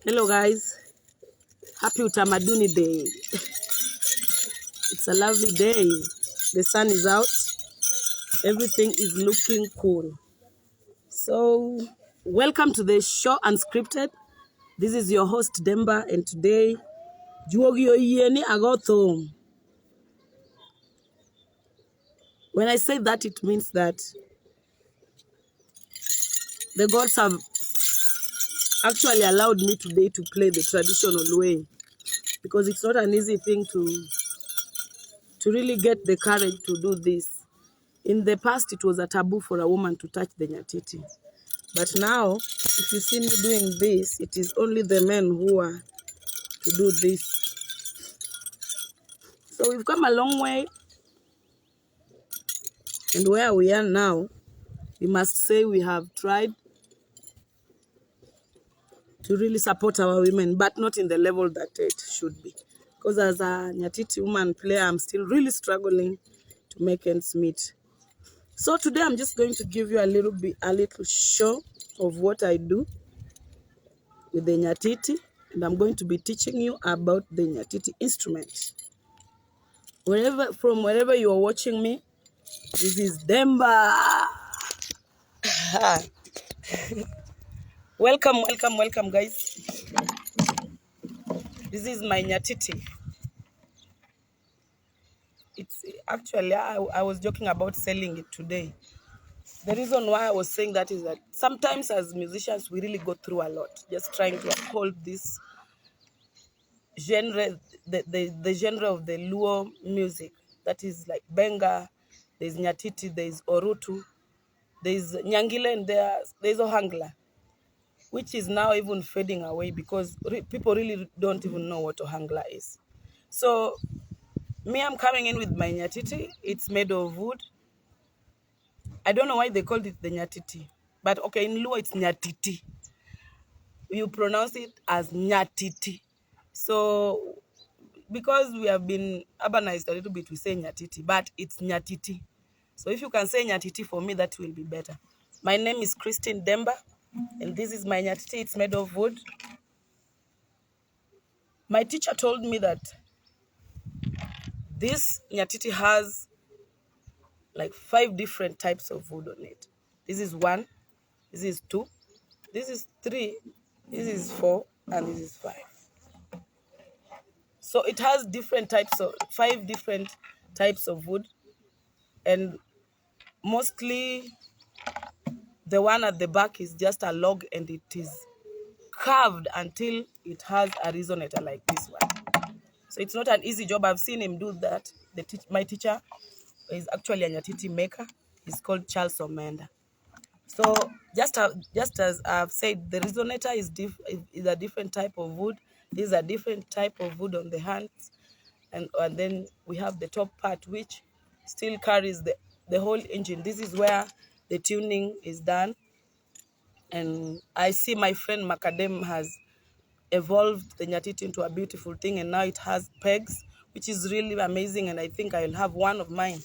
Hello guys, happy Utamaduni Day. It's a lovely day. The sun is out. Everything is looking cool. So, welcome to the show Unscripted. This is your host Demba, and today, Juogio Yeni Agothom. When I say that, it means that the gods have actually allowed me today to play the traditional way, because it's not an easy thing to really get the courage to do this. In the past, it was a taboo for a woman to touch the nyatiti. But now, if you see me doing this, it is only the men who are to do this. So we've come a long way. And where we are now, we must say we have tried to really support our women, but not in the level that it should be. Because as a nyatiti woman player, I'm still really struggling to make ends meet. So today I'm just going to give you a little show of what I do with the nyatiti, and I'm going to be teaching you about the nyatiti instrument. From wherever you are watching me, this is Demba. Welcome, guys. This is my nyatiti. It's actually, I was joking about selling it today. The reason why I was saying that is that sometimes as musicians, we really go through a lot, just trying to uphold this genre, the genre of the Luo music. That is like Benga, there's nyatiti, there's Orutu, there's Nyangile, and there's Ohangla, which is now even fading away because people really don't even know what Ohangla is. So me, I'm coming in with my nyatiti. It's made of wood. I don't know why they called it the nyatiti, but okay, in Luo it's nyatiti. You pronounce it as nyatiti. So because we have been urbanized a little bit, we say nyatiti, but it's nyatiti. So if you can say nyatiti for me, that will be better. My name is Christine Demba, and this is my nyatiti. It's made of wood. My teacher told me that this nyatiti has like 5 different types of wood on it. This is 1, this is 2, this is 3, this is 4, and this is 5. So it has 5 different types of wood, and mostly the one at the back is just a log, and it is carved until it has a resonator like this one. So it's not an easy job. I've seen him do that. My teacher is actually a nyatiti maker. He's called Charles Omenda. So just as I've said, the resonator is a different type of wood. This is a different type of wood on the hands. And then we have the top part, which still carries the whole engine. This is where the tuning is done. And I see my friend Macadam has evolved the nyatiti into a beautiful thing, and now it has pegs, which is really amazing. And I think I'll have one of mine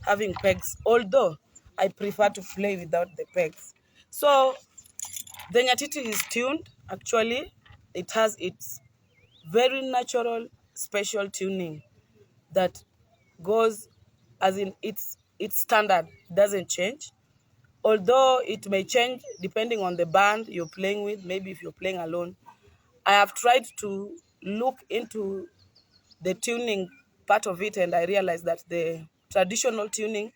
having pegs, although I prefer to play without the pegs. So the nyatiti is tuned. Actually, it has its very natural, special tuning that goes, as in its standard, doesn't change. Although it may change depending on the band you're playing with, maybe if you're playing alone. I have tried to look into the tuning part of it, and I realized that the traditional tuning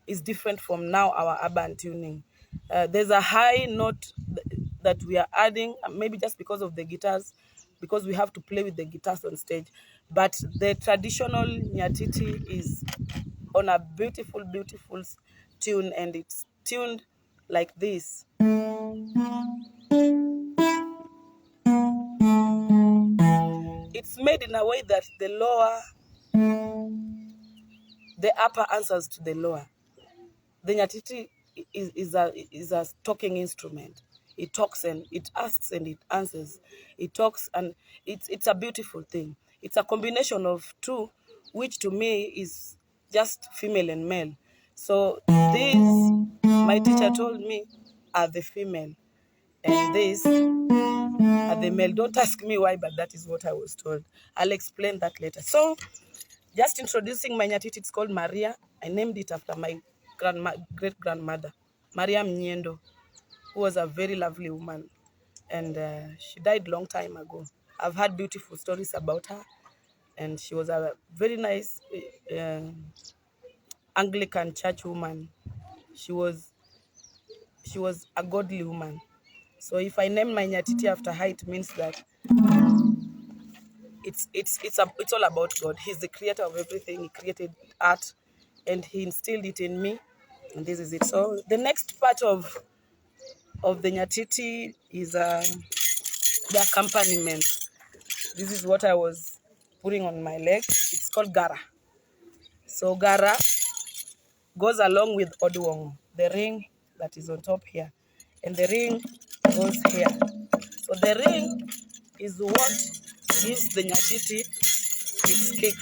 is different from now our urban tuning. There's a high note that we are adding, maybe just because of the guitars, because we have to play with the guitars on stage. But the traditional nyatiti is on a beautiful tune, and it's tuned like this. It's made in a way that the upper answers to the lower. The nyatiti is a talking instrument. It talks and it asks and it answers. It talks and it's a beautiful thing. It's a combination of two, which to me is just female and male. So these, my teacher told me, are the female, and these are the male. Don't ask me why, but that is what I was told. I'll explain that later. So, just introducing my nyatiti, it's called Maria. I named it after my great-grandmother, Maria Mnyendo, who was a very lovely woman. And she died long time ago. I've had beautiful stories about her. And she was a very nice Anglican church woman. She was a godly woman. So if I name my nyatiti after her, it means that it's all about God. He's the creator of everything. He created art, and he instilled it in me, and this is it. So the next part of the nyatiti is the accompaniment. This is what I was putting on my leg. It's called gara. So gara goes along with oduong, the ring that is on top here, and the ring goes here. So the ring is what gives the nyatiti its kick.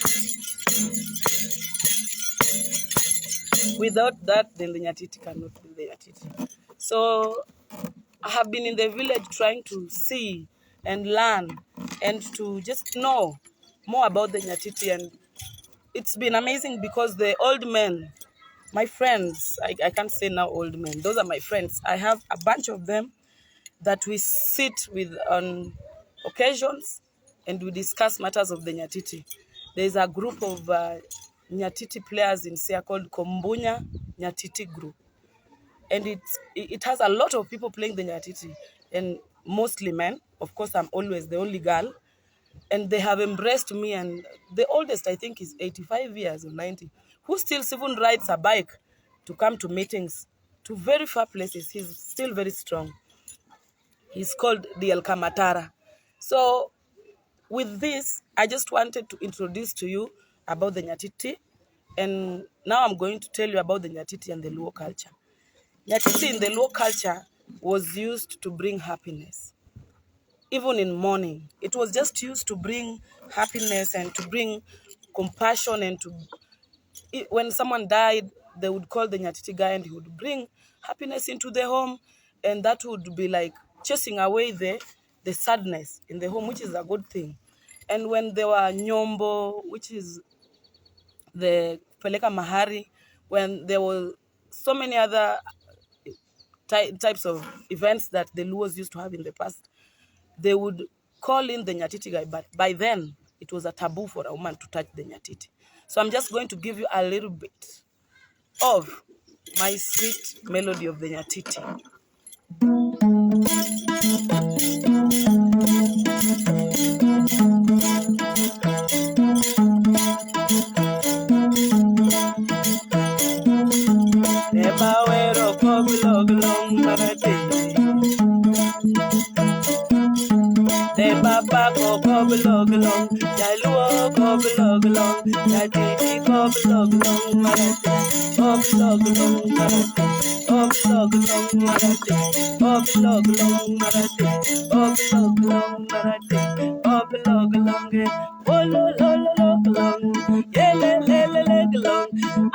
Without that, then the nyatiti cannot be the nyatiti. So I have been in the village trying to see and learn and to just know more about the nyatiti, and it's been amazing because the old men, my friends, I can't say now old men, those are my friends. I have a bunch of them that we sit with on occasions and we discuss matters of the nyatiti. There's a group of nyatiti players in Sia called Kombunya Nyatiti Group. And it has a lot of people playing the nyatiti, and mostly men. Of course, I'm always the only girl. And they have embraced me, and the oldest, I think, is 85 years or 90, who still even rides a bike to come to meetings to very far places. He's still very strong. He's called the El Kamatara. So with this, I just wanted to introduce to you about the nyatiti, and now I'm going to tell you about the nyatiti and the Luo culture. Nyatiti in the Luo culture was used to bring happiness. Even in mourning, it was just used to bring happiness and to bring compassion, and when someone died, they would call the nyatiti guy and he would bring happiness into the home, and that would be like chasing away the sadness in the home, which is a good thing. And when there were nyombo, which is the peleka mahari, when there were so many other types of events that the Luos used to have in the past, they would call in the nyatiti guy, but by then it was a taboo for a woman to touch the nyatiti. So I'm just going to give you a little bit of my sweet melody of the nyatiti. Baba go belong, Yaluo go belong, Yatiti go belong, Marate, go belong, Marate, go belong, Marate, go belong, Marate, go belong, Marate, go belong, oh lo lo lo lo belong, yeah le le le le belong,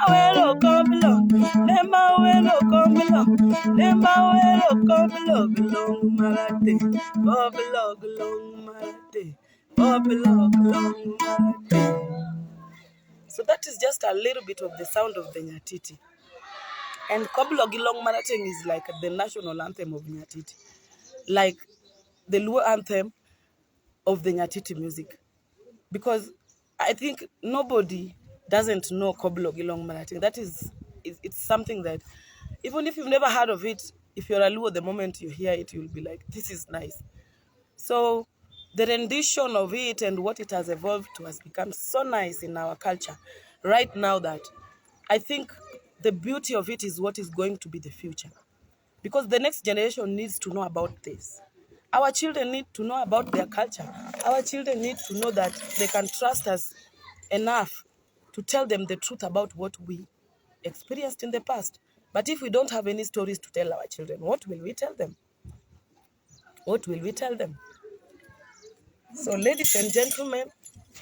awelo go belong, nema awelo go belong, nema awelo go belong, Marate, go belong. So that is just a little bit of the sound of the nyatiti. And Koblogilong Marateng is like the national anthem of nyatiti, like the Luo anthem of the nyatiti music. Because I think nobody doesn't know Koblogilong Marateng. That is, it's something that even if you've never heard of it, if you're a Luo, the moment you hear it, you'll be like, this is nice. So the rendition of it and what it has evolved to has become so nice in our culture right now that I think the beauty of it is what is going to be the future. Because the next generation needs to know about this. Our children need to know about their culture. Our children need to know that they can trust us enough to tell them the truth about what we experienced in the past. But if we don't have any stories to tell our children, what will we tell them? What will we tell them? So ladies and gentlemen,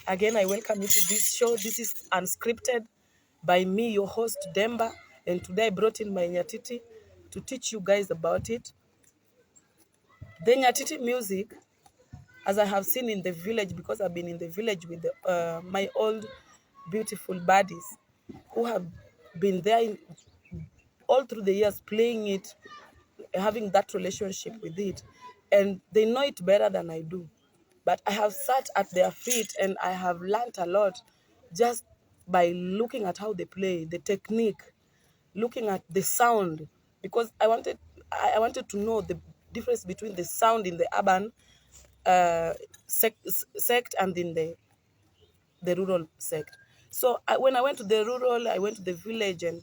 again, I welcome you to this show. This is Unscripted by me, your host, Demba. And today I brought in my nyatiti to teach you guys about it. The nyatiti music as I have seen in the village, because I've been in the village with my old beautiful buddies who have been there all through the years playing it, having that relationship with it, and they know it better than I do. But I have sat at their feet and I have learned a lot just by looking at how they play, the technique, looking at the sound, because I wanted to know the difference between the sound in the urban sect and in the rural sect. So when I went to the rural, I went to the village, and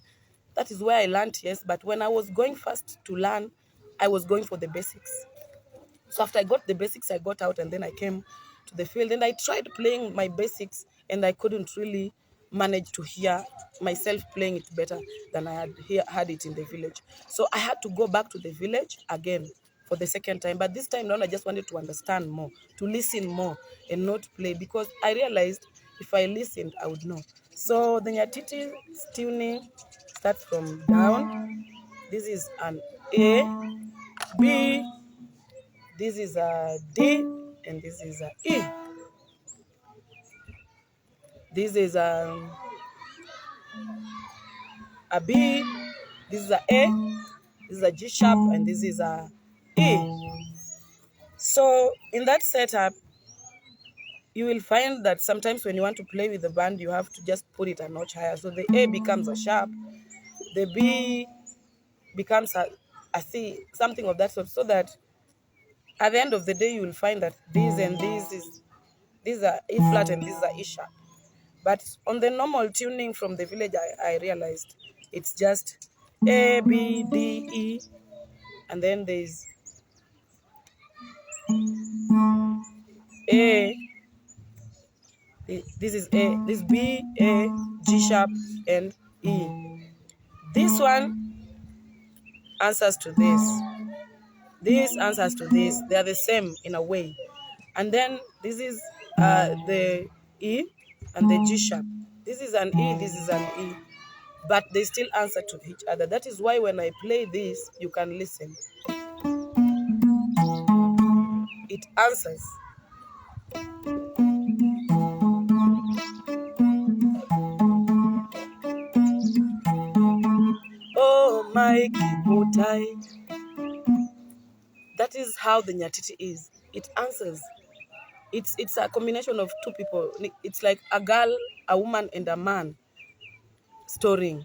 that is where I learned, yes. But when I was going first to learn, I was going for the basics. So after I got the basics, I got out, and then I came to the field, and I tried playing my basics, and I couldn't really manage to hear myself playing it better than I had it in the village. So I had to go back to the village again for the second time. But this time around, I just wanted to understand more, to listen more, and not play, because I realized if I listened, I would know. So the Nyatiti tuning starts from down. This is an A, B, this is a D, and this is a E. This is a B, this is a A, this is a G sharp, and this is a E. So in that setup, you will find that sometimes when you want to play with the band, you have to just put it a notch higher. So the A becomes a sharp, the B becomes a C, something of that sort, so that at the end of the day, you will find that this and these are E flat and these are E sharp. But on the normal tuning from the village, I realized it's just A, B, D, E, and then there's A, this is A, this B, A, G sharp, and E. This one answers to this. This answers to this. They are the same in a way. And then this is the E and the G sharp. This is an E, this is an E. But they still answer to each other. That is why when I play this, you can listen. It answers. Oh my Kimutai. That is how the Nyatiti is. It answers. It's a combination of two people. It's like a girl, a woman, and a man storying.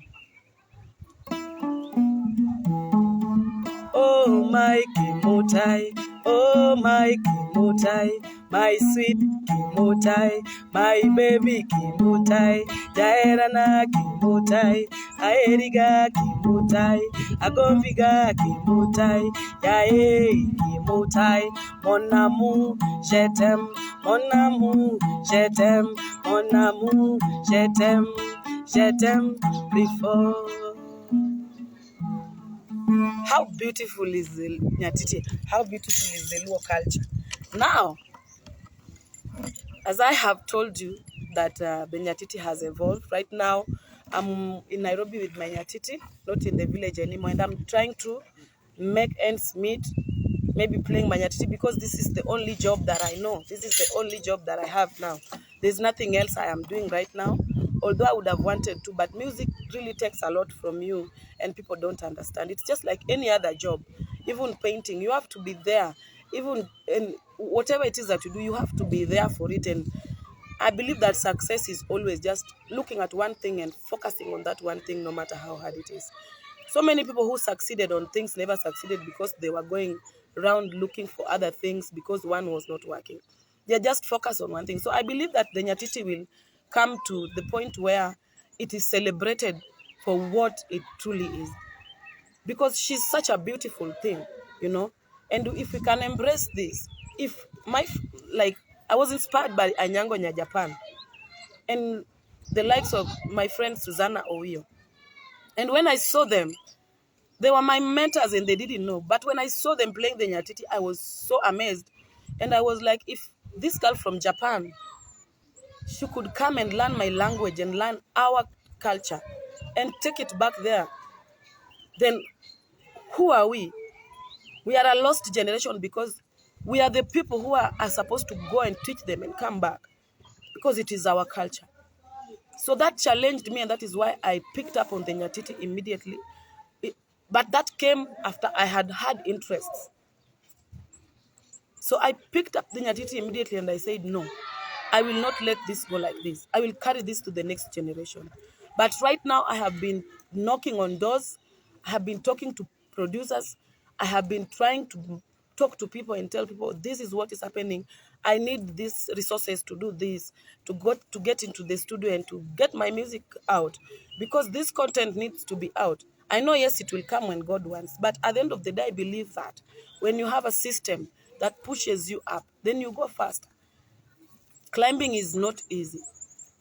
Oh my Kimutai, oh my Kimutai, my sweet Kimutai, my baby Kimutai, Jairana Kimutai, Aeriga Kimutai, Agonviga Kimutai, Yae Kimutai, mon amour, je t'aime, mon amour, je t'aime, mon amour, je t'aime, before. How beautiful is the Nyatiti? How beautiful is the Luo culture? Now, as I have told you that the Nyatiti has evolved, right now I'm in Nairobi with my Nyatiti, not in the village anymore, and I'm trying to make ends meet, maybe playing my Nyatiti, because this is the only job that I know. This is the only job that I have now. There's nothing else I am doing right now, although I would have wanted to, but music really takes a lot from you and people don't understand. It's just like any other job. Even painting, you have to be there. Even in whatever it is that you do, you have to be there for it. And I believe that success is always just looking at one thing and focusing on that one thing, no matter how hard it is. So many people who succeeded on things never succeeded because they were going around looking for other things because one was not working. They're just focused on one thing. So I believe that the Nyatiti will come to the point where it is celebrated for what it truly is. Because she's such a beautiful thing, you know. And if we can embrace this, if I was inspired by Anyango Nya Japan and the likes of my friend Susanna Oyo. And when I saw them, they were my mentors and they didn't know. But when I saw them playing the Nyatiti, I was so amazed. And I was like, if this girl from Japan, she could come and learn my language and learn our culture and take it back there, then who are we? We are a lost generation because We are the people who are supposed to go and teach them and come back, because it is our culture. So that challenged me, and that is why I picked up on the Nyatiti immediately. But that came after I had had interests. So I picked up the Nyatiti immediately and I said, no, I will not let this go like this. I will carry this to the next generation. But right now I have been knocking on doors. I have been talking to producers. I have been trying to talk to people and tell people, this is what is happening. I need these resources to do this, to get into the studio and to get my music out, because this content needs to be out. I know, yes, it will come when God wants, but at the end of the day, I believe that when you have a system that pushes you up, then you go faster. Climbing is not easy,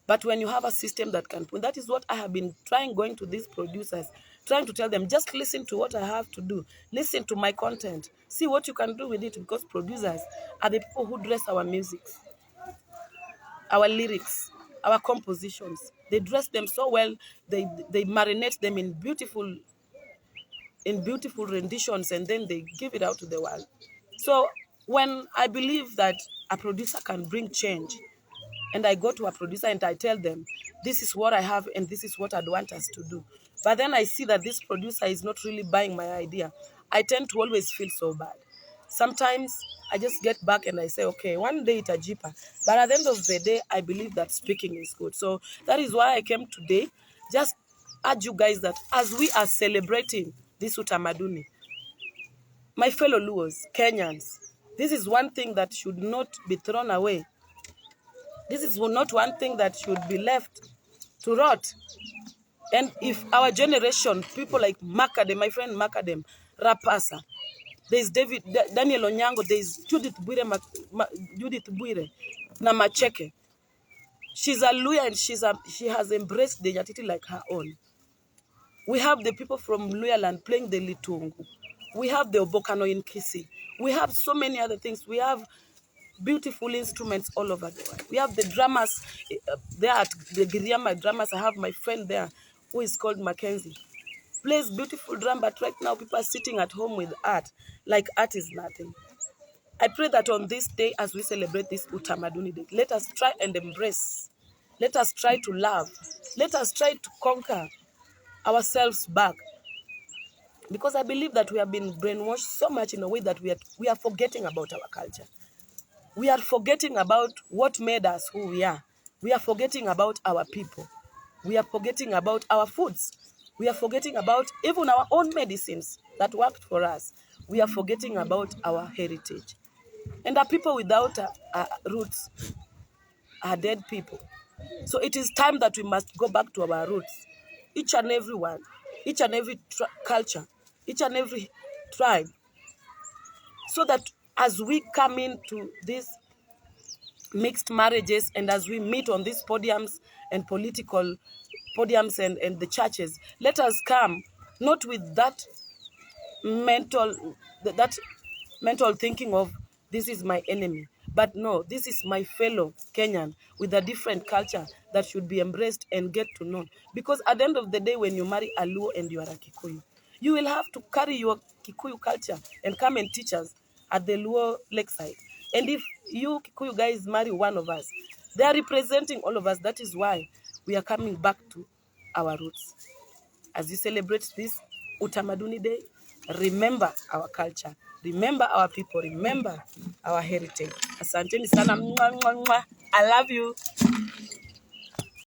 but when you have a system that can pull, that is what I have been going to these producers, trying to tell them, just listen to what I have to do. Listen to my content. See what you can do with it, because producers are the people who dress our music, our lyrics, our compositions. They dress them so well. They marinate them in beautiful renditions, and then they give it out to the world. So when I believe that a producer can bring change, and I go to a producer and I tell them, this is what I have and this is what I'd want us to do, but then I see that this producer is not really buying my idea, I tend to always feel so bad. Sometimes I just get back and I say, okay, one day it's a jeeper. But at the end of the day, I believe that speaking is good. So that is why I came today. Just urge you guys that as we are celebrating this Utamaduni, my fellow Luos, Kenyans, this is one thing that should not be thrown away. This is not one thing that should be left to rot. And if our generation, people like Makadem, my friend Makadem, Rapasa, there's Daniel Onyango, there's Judith Bwire, Namacheke. She's a Luya and she has embraced the Nyatiti like her own. We have the people from Luya land playing the Litungu. We have the Obokano in Kisi. We have so many other things. We have beautiful instruments all over the world. We have the drummers there at the Giriama drummers. I have my friend there who is called Mackenzie. Plays beautiful drum, but right now people are sitting at home with art, like art is nothing. I pray that on this day, as we celebrate this Utamaduni Day, let us try and embrace. Let us try to love. Let us try to conquer ourselves back. Because I believe that we have been brainwashed so much in a way that we are forgetting about our culture. We are forgetting about what made us who we are. We are forgetting about our people. We are forgetting about our foods. We are forgetting about even our own medicines that worked for us. We are forgetting about our heritage. And our people without roots are dead people. So it is time that we must go back to our roots. Each and every one, each and every culture, each and every tribe. So that as we come into these mixed marriages and as we meet on these podiums and political podiums and the churches, let us come not with that mental thinking of this is my enemy, but no, this is my fellow Kenyan with a different culture that should be embraced and get to know. Because at the end of the day, when you marry a Luo and you are a Kikuyu, you will have to carry your Kikuyu culture and come and teach us at the Luo lakeside. And if you Kikuyu guys marry one of us, they are representing all of us. That is why we are coming back to our roots. As you celebrate this Utamaduni Day, remember our culture, remember our people, remember our heritage. Asanteni sana. I love you.